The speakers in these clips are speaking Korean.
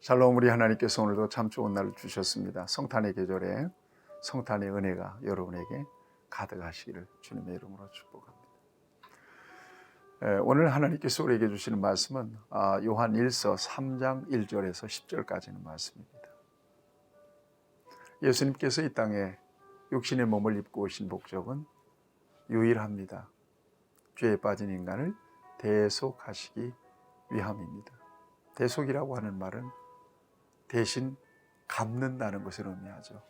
샬롬, 우리 하나님께서 오늘도 참 좋은 날을 주셨습니다. 성탄의 계절에 성탄의 은혜가 여러분에게 가득하시기를 주님의 이름으로 축복합니다. 오늘 하나님께서 우리에게 주시는 말씀은 요한 1서 3장 1절에서 10절까지는 말씀입니다. 예수님께서 이 땅에 육신의 몸을 입고 오신 목적은 유일합니다. 죄에 빠진 인간을 대속하시기 위함입니다. 대속이라고 하는 말은 대신 갚는다는 것을 의미하죠.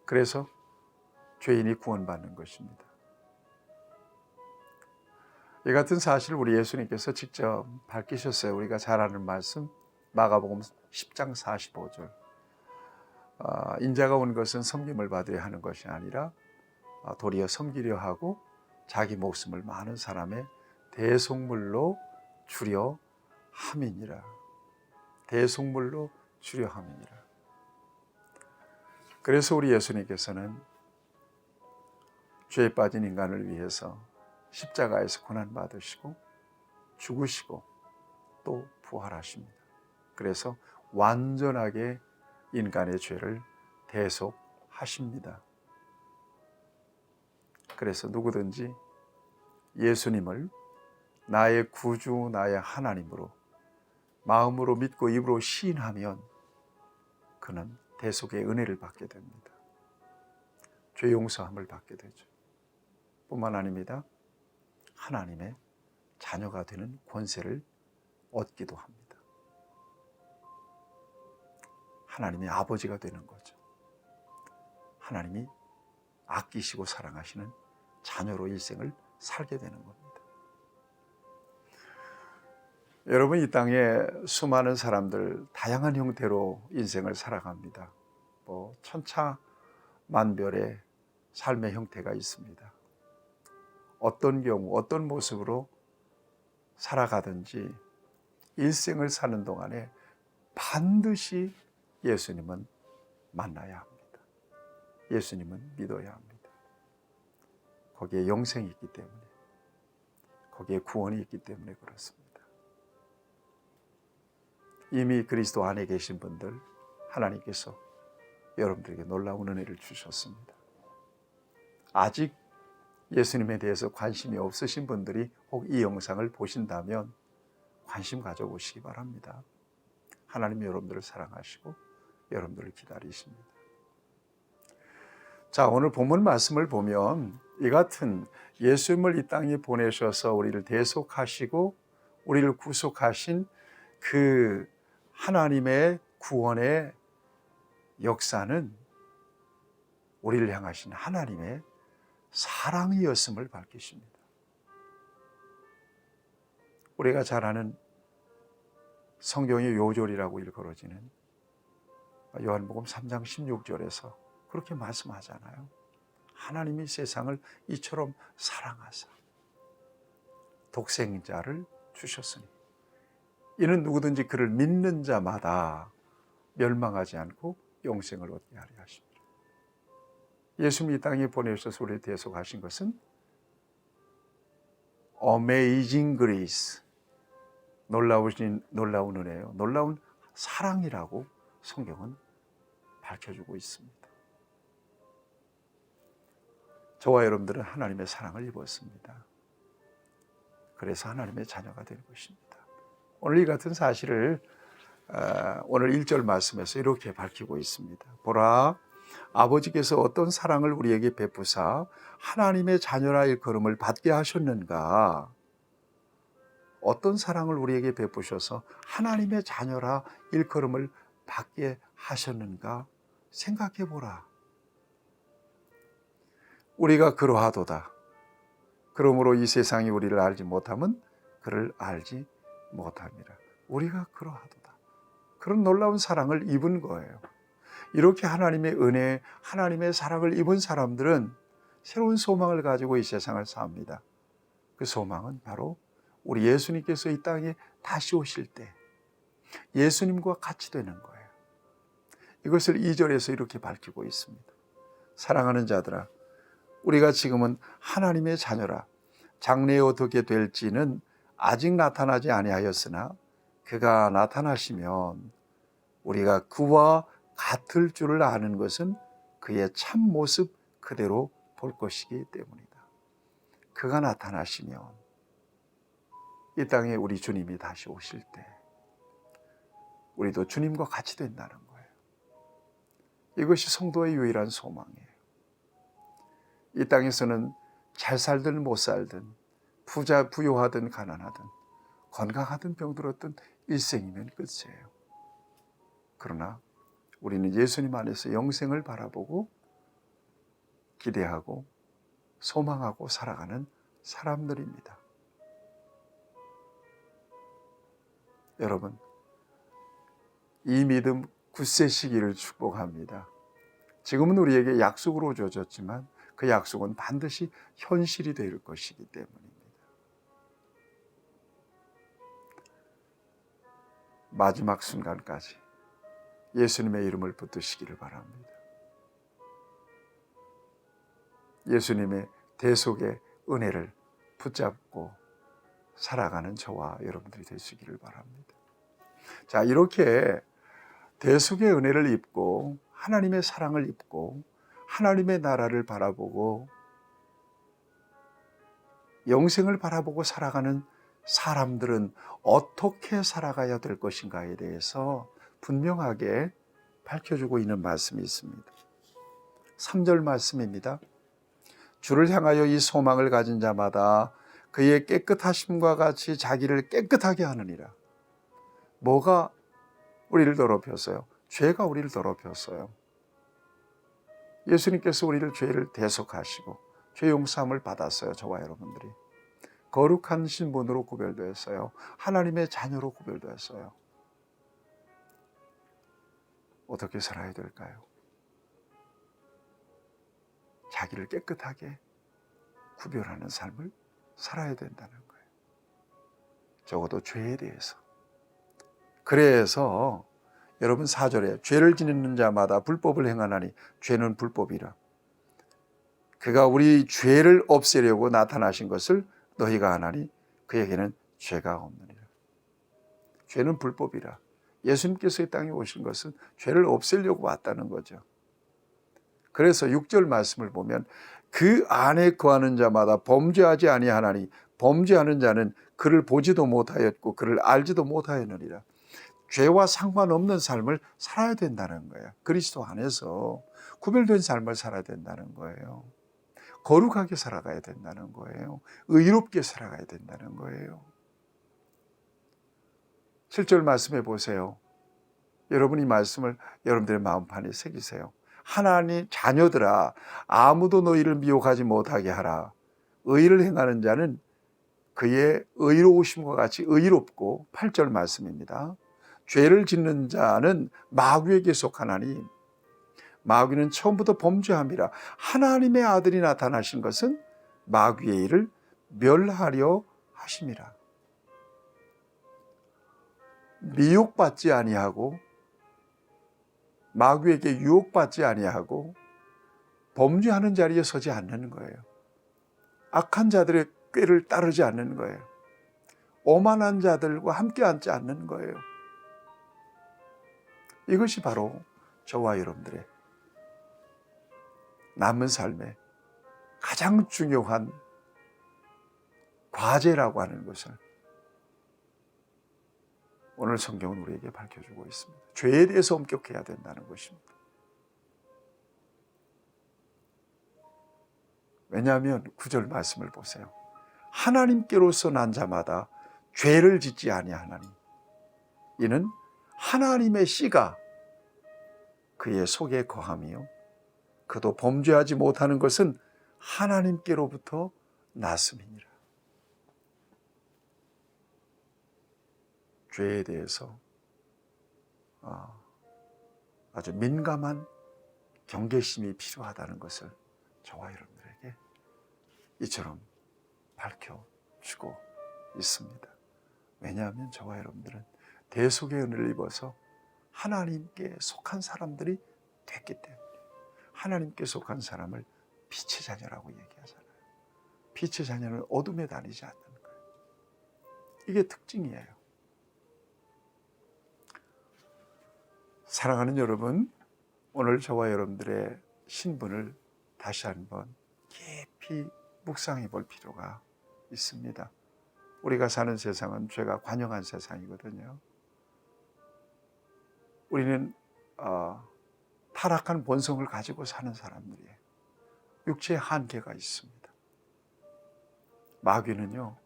그래서 죄인이 구원받는 것입니다. 이 같은 사실을 우리 예수님께서 직접 밝히셨어요. 우리가 잘 아는 말씀 마가복음 10장 45절. 인자가 온 것은 섬김을 받아야 하는 것이 아니라 도리어 섬기려 하고 자기 목숨을 많은 사람의 대속물로 주려 함이니라. 대속물로 주려 함이니라. 그래서 우리 예수님께서는 죄에 빠진 인간을 위해서 십자가에서 고난받으시고 죽으시고 또 부활하십니다. 그래서 완전하게 인간의 죄를 대속하십니다. 그래서 누구든지 예수님을 나의 구주, 나의 하나님으로 마음으로 믿고 입으로 시인하면 그는 대속의 은혜를 받게 됩니다. 죄 용서함을 받게 되죠. 뿐만 아닙니다. 하나님의 자녀가 되는 권세를 얻기도 합니다. 하나님의 아버지가 되는 거죠. 하나님이 아끼시고 사랑하시는 자녀로 일생을 살게 되는 겁니다. 여러분, 이 땅에 수많은 사람들 다양한 형태로 인생을 살아갑니다. 천차만별의 삶의 형태가 있습니다. 어떤 경우 어떤 모습으로 살아가든지 일생을 사는 동안에 반드시 예수님은 만나야 합니다. 예수님은 믿어야 합니다. 거기에 영생이 있기 때문에, 거기에 구원이 있기 때문에 그렇습니다. 이미 그리스도 안에 계신 분들, 하나님께서 여러분들에게 놀라운 은혜를 주셨습니다. 아직 예수님에 대해서 관심이 없으신 분들이 혹 이 영상을 보신다면 관심 가져보시기 바랍니다. 하나님이 여러분들을 사랑하시고 여러분들을 기다리십니다. 자, 오늘 본문 말씀을 보면 이 같은 예수님을 이 땅에 보내셔서 우리를 대속하시고 우리를 구속하신 그 하나님의 구원의 역사는 우리를 향하신 하나님의 사랑이었음을 밝히십니다. 우리가 잘 아는 성경의 요절이라고 일컬어지는 요한복음 3장 16절에서 그렇게 말씀하잖아요. 하나님이 세상을 이처럼 사랑하사 독생자를 주셨으니 이는 누구든지 그를 믿는 자마다 멸망하지 않고 영생을 얻게 하려 하십니다. 예수님이 이 땅에 보내셔서 우리를 대속하신 것은 Amazing Grace, 놀라운 은혜요, 놀라운 사랑이라고 성경은 밝혀주고 있습니다. 저와 여러분들은 하나님의 사랑을 입었습니다. 그래서 하나님의 자녀가 된 것입니다. 오늘 이 같은 사실을 오늘 1절 말씀에서 이렇게 밝히고 있습니다. 보라, 아버지께서 어떤 사랑을 우리에게 베푸사 하나님의 자녀라 일컬음을 받게 하셨는가. 어떤 사랑을 우리에게 베푸셔서 하나님의 자녀라 일컬음을 받게 하셨는가 생각해 보라. 우리가 그러하도다. 그러므로 이 세상이 우리를 알지 못하면 그를 알지 못함이라. 우리가 그러하도다. 그런 놀라운 사랑을 입은 거예요. 이렇게 하나님의 은혜, 하나님의 사랑을 입은 사람들은 새로운 소망을 가지고 이 세상을 삽니다. 그 소망은 바로 우리 예수님께서 이 땅에 다시 오실 때 예수님과 같이 되는 거예요. 이것을 2절에서 이렇게 밝히고 있습니다. 사랑하는 자들아, 우리가 지금은 하나님의 자녀라. 장래에 어떻게 될지는 아직 나타나지 아니하였으나 그가 나타나시면 우리가 그와 같을 줄을 아는 것은 그의 참 모습 그대로 볼 것이기 때문이다. 그가 나타나시면 이 땅에 우리 주님이 다시 오실 때 우리도 주님과 같이 된다는 거예요. 이것이 성도의 유일한 소망이에요. 이 땅에서는 잘 살든 못 살든 부유하든 가난하든 건강하든 병들었든 일생이면 끝이에요. 그러나 우리는 예수님 안에서 영생을 바라보고 기대하고 소망하고 살아가는 사람들입니다. 여러분, 이 믿음 굳세 시기를 축복합니다. 지금은 우리에게 약속으로 주어졌지만 그 약속은 반드시 현실이 될 것이기 때문입니다. 마지막 순간까지 예수님의 이름을 붙드시기를 바랍니다. 예수님의 대속의 은혜를 붙잡고 살아가는 저와 여러분들이 되시기를 바랍니다. 자, 이렇게 대속의 은혜를 입고 하나님의 사랑을 입고 하나님의 나라를 바라보고 영생을 바라보고 살아가는 사람들은 어떻게 살아가야 될 것인가에 대해서 분명하게 밝혀주고 있는 말씀이 있습니다. 3절 말씀입니다. 주를 향하여 이 소망을 가진 자마다 그의 깨끗하심과 같이 자기를 깨끗하게 하느니라. 뭐가 우리를 더럽혔어요? 죄가 우리를 더럽혔어요. 예수님께서 우리를 죄를 대속하시고 죄 용서함을 받았어요. 저와 여러분들이 거룩한 신분으로 구별되었어요. 하나님의 자녀로 구별되었어요. 어떻게 살아야 될까요? 자기를 깨끗하게 구별하는 삶을 살아야 된다는 거예요. 적어도 죄에 대해서. 그래서 여러분 4절에 죄를 짓는 자마다 불법을 행하나니 죄는 불법이라. 그가 우리 죄를 없애려고 나타나신 것을 너희가 아나니 그에게는 죄가 없느니라. 죄는 불법이라. 예수님께서 이 땅에 오신 것은 죄를 없애려고 왔다는 거죠. 그래서 6절 말씀을 보면 그 안에 거하는 자마다 범죄하지 아니하나니 범죄하는 자는 그를 보지도 못하였고 그를 알지도 못하였느니라. 죄와 상관없는 삶을 살아야 된다는 거예요. 그리스도 안에서 구별된 삶을 살아야 된다는 거예요. 거룩하게 살아가야 된다는 거예요. 의롭게 살아가야 된다는 거예요. 7절 말씀해 보세요. 여러분 이 말씀을 여러분들의 마음판에 새기세요. 하나님 자녀들아 아무도 너희를 미혹하지 못하게 하라. 의를 행하는 자는 그의 의로우심과 같이 의롭고 8절 말씀입니다. 죄를 짓는 자는 마귀에게 속하나니 마귀는 처음부터 범죄함이라. 하나님의 아들이 나타나신 것은 마귀의 일을 멸하려 하심이라. 미혹받지 아니하고 마귀에게 유혹받지 아니하고 범죄하는 자리에 서지 않는 거예요. 악한 자들의 꾀를 따르지 않는 거예요. 오만한 자들과 함께 앉지 않는 거예요. 이것이 바로 저와 여러분들의 남은 삶의 가장 중요한 과제라고 하는 것을 오늘 성경은 우리에게 밝혀주고 있습니다. 죄에 대해서 엄격해야 된다는 것입니다. 왜냐하면 9절 말씀을 보세요. 하나님께로서 난 자마다 죄를 짓지 아니하나니 이는 하나님의 씨가 그의 속에 거함이요 그도 범죄하지 못하는 것은 하나님께로부터 났음이니라. 죄에 대해서 아주 민감한 경계심이 필요하다는 것을 저와 여러분들에게 이처럼 밝혀주고 있습니다. 왜냐하면 저와 여러분들은 대속의 은혜를 입어서 하나님께 속한 사람들이 됐기 때문에 하나님께 속한 사람을 빛의 자녀라고 얘기하잖아요. 빛의 자녀는 어둠에 다니지 않는 거예요. 이게 특징이에요. 사랑하는 여러분, 오늘 저와 여러분들의 신분을 다시 한번 깊이 묵상해 볼 필요가 있습니다. 우리가 사는 세상은 죄가 관영한 세상이거든요. 우리는 타락한 본성을 가지고 사는 사람들이에요. 육체의 한계가 있습니다. 마귀는요,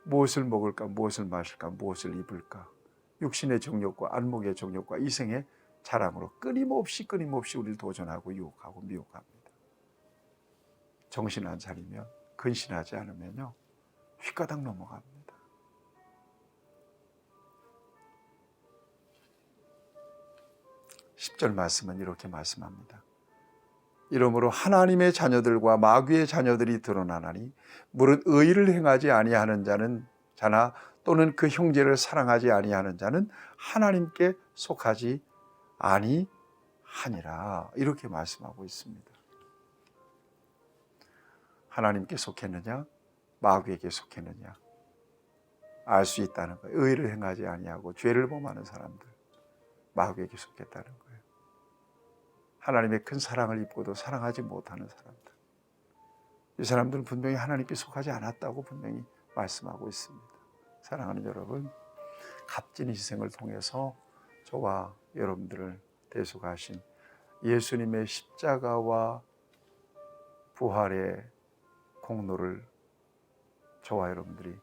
무엇을 먹을까, 무엇을 마실까, 무엇을 입을까, 육신의 정욕과 안목의 정욕과 이생의 자랑으로 끊임없이 우리를 도전하고 유혹하고 미혹합니다. 정신 안 차리면, 근신하지 않으면요, 휘가닥 넘어갑니다. 10절 말씀은 이렇게 말씀합니다. 이러므로 하나님의 자녀들과 마귀의 자녀들이 드러나나니 무릇 의를 행하지 아니하는 자나 또는 그 형제를 사랑하지 아니하는 자는 하나님께 속하지 아니하니라. 이렇게 말씀하고 있습니다. 하나님께 속했느냐 마귀에게 속했느냐 알 수 있다는 거예요. 의를 행하지 아니하고 죄를 범하는 사람들, 마귀에게 속했다는 거예요. 하나님의 큰 사랑을 입고도 사랑하지 못하는 사람들, 이 사람들은 분명히 하나님께 속하지 않았다고 분명히 말씀하고 있습니다. 사랑하는 여러분, 값진 희생을 통해서 저와 여러분들을 대속하신 예수님의 십자가와 부활의 공로를 저와 여러분들이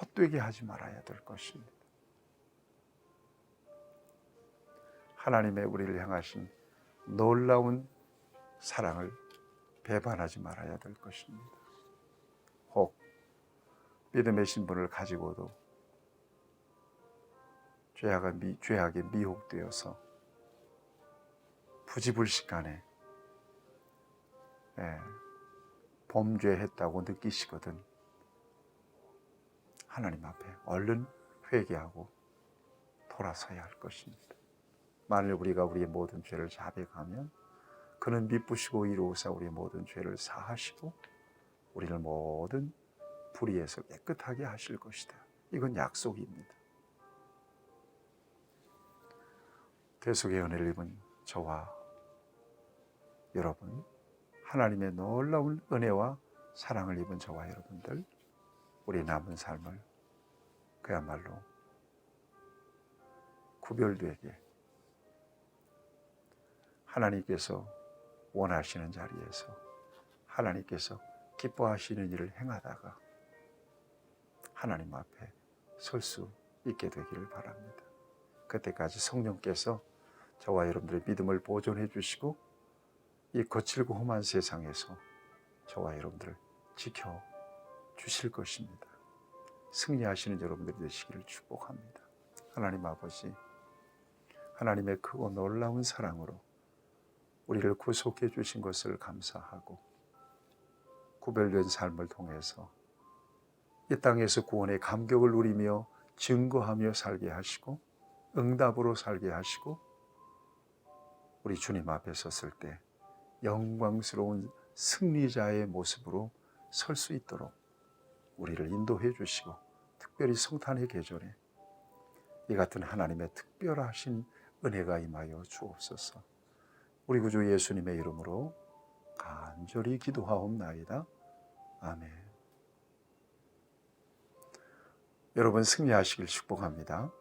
헛되게 하지 말아야 될 것입니다. 하나님의 우리를 향하신 놀라운 사랑을 배반하지 말아야 될 것입니다. 혹 믿음의 신분을 가지고도 죄악에 미혹되어서 부지불식간에 범죄했다고 느끼시거든 하나님 앞에 얼른 회개하고 돌아서야 할 것입니다. 만일 우리가 우리의 모든 죄를 자백하면 그는 미쁘시고 이로우사 우리의 모든 죄를 사하시고 우리를 모든 불의에서 깨끗하게 하실 것이다. 이건 약속입니다. 대속의 은혜를 입은 저와 여러분, 하나님의 놀라운 은혜와 사랑을 입은 저와 여러분들, 우리 남은 삶을 그야말로 구별되게 하나님께서 원하시는 자리에서 하나님께서 기뻐하시는 일을 행하다가 하나님 앞에 설 수 있게 되기를 바랍니다. 그때까지 성령께서 저와 여러분들의 믿음을 보존해 주시고 이 거칠고 험한 세상에서 저와 여러분들을 지켜 주실 것입니다. 승리하시는 여러분들이 되시기를 축복합니다. 하나님 아버지, 하나님의 크고 놀라운 사랑으로 우리를 구속해 주신 것을 감사하고 구별된 삶을 통해서 이 땅에서 구원의 감격을 누리며 증거하며 살게 하시고 응답으로 살게 하시고 우리 주님 앞에 섰을 때 영광스러운 승리자의 모습으로 설 수 있도록 우리를 인도해 주시고 특별히 성탄의 계절에 이 같은 하나님의 특별하신 은혜가 임하여 주옵소서. 우리 구주 예수님의 이름으로 간절히 기도하옵나이다. 아멘. 여러분 승리하시길 축복합니다.